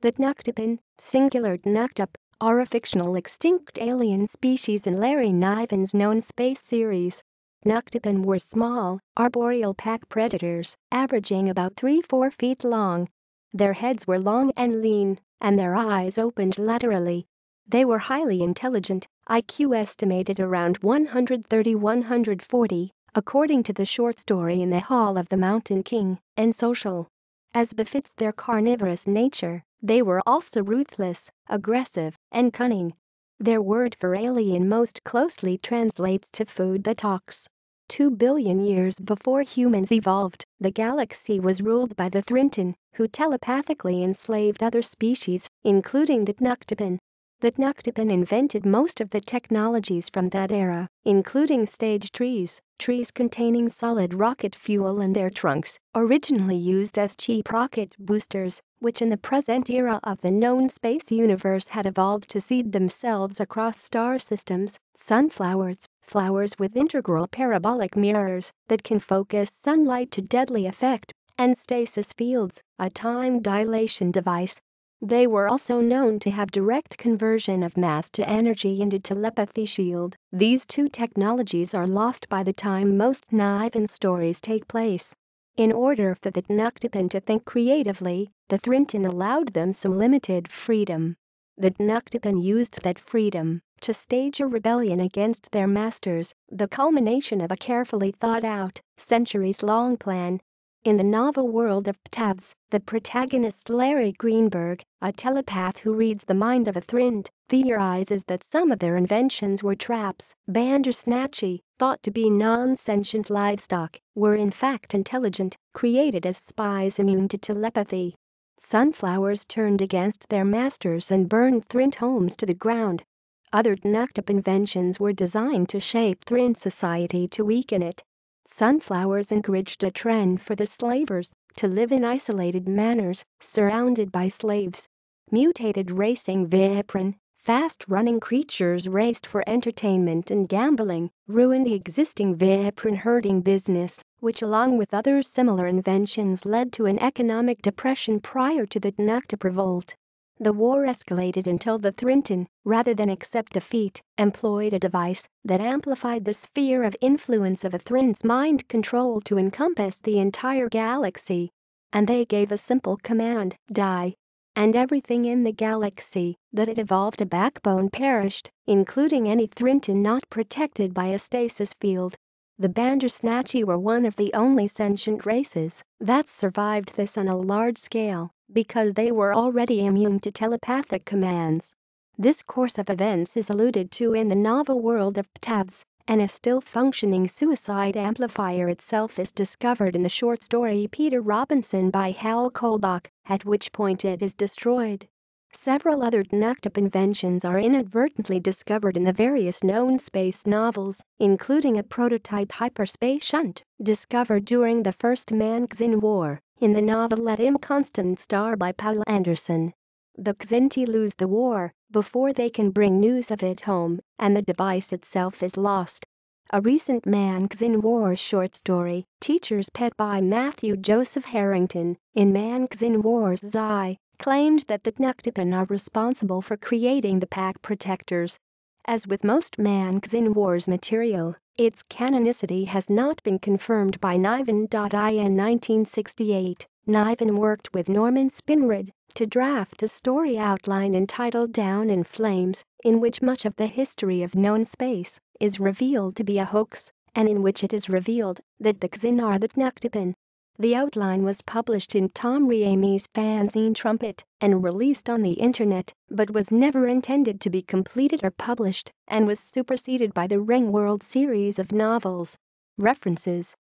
The Tnuctipun, singular Tnuctip, are a fictional extinct alien species in Larry Niven's known space series. Tnuctipun were small, arboreal pack predators, averaging about 3-4 feet long. Their heads were long and lean, and their eyes opened laterally. They were highly intelligent, IQ estimated around 130-140, according to the short story In the Hall of the Mountain King, and social. As befits their carnivorous nature, they were also ruthless, aggressive, and cunning. Their word for alien most closely translates to food that talks. 2 billion years before humans evolved, the galaxy was ruled by the Thrintun, who telepathically enslaved other species, including the Tnuctipun. The Tnuctipun invented most of the technologies from that era, including stage trees containing solid rocket fuel in their trunks, originally used as cheap rocket boosters, which in the present era of the known space universe had evolved to seed themselves across star systems, sunflowers, flowers with integral parabolic mirrors that can focus sunlight to deadly effect, and stasis fields, a time dilation device. They were also known to have direct conversion of mass to energy into telepathy shield. These two technologies are lost by the time most Niven stories take place. In order for the Tnuctipun to think creatively, the Thrintun allowed them some limited freedom. The Tnuctipun used that freedom to stage a rebellion against their masters, the culmination of a carefully thought-out, centuries-long plan. In the novel world of Ptabs, the protagonist Larry Greenberg, a telepath who reads the mind of a Thrint, theorizes that some of their inventions were traps. Bandersnatchy, thought to be non-sentient livestock, were in fact intelligent, created as spies immune to telepathy. Sunflowers turned against their masters and burned Thrint homes to the ground. Other Tnuctip inventions were designed to shape Thrint society to weaken it. Sunflowers encouraged a trend for the slavers to live in isolated manners, surrounded by slaves. Mutated racing viprin, fast-running creatures raced for entertainment and gambling, ruined the existing viprin herding business, which along with other similar inventions led to an economic depression prior to the Tnuctip revolt. The war escalated until the Thrintun, rather than accept defeat, employed a device that amplified the sphere of influence of a Thrint's mind control to encompass the entire galaxy. And they gave a simple command, die. And everything in the galaxy that had evolved a backbone perished, including any Thrintun not protected by a stasis field. The Bandersnatchy were one of the only sentient races that survived this on a large scale, because they were already immune to telepathic commands. This course of events is alluded to in the novel world of Ptabs, and a still-functioning suicide amplifier itself is discovered in the short story Peter Robinson by Hal Kolbach, at which point it is destroyed. Several other Tnuctip inventions are inadvertently discovered in the various known space novels, including a prototype hyperspace shunt discovered during the First Man-Xin War in the novelette Inconstant Star by Paul Anderson. The Xinti lose the war before they can bring news of it home, and the device itself is lost. A recent Man-Xin Wars short story, Teacher's Pet by Matthew Joseph Harrington, in Man-Xin Wars Xi, claimed that the Tnuctipun are responsible for creating the pack protectors. As with most Man-Xin Wars material, its canonicity has not been confirmed by Niven. In 1968, Niven worked with Norman Spinrad to draft a story outline entitled Down in Flames, in which much of the history of known space is revealed to be a hoax, and in which it is revealed that the Xin are the Tnuctipun. The outline was published in Tom Raimi's fanzine Trumpet and released on the internet, but was never intended to be completed or published, and was superseded by the Ringworld series of novels. References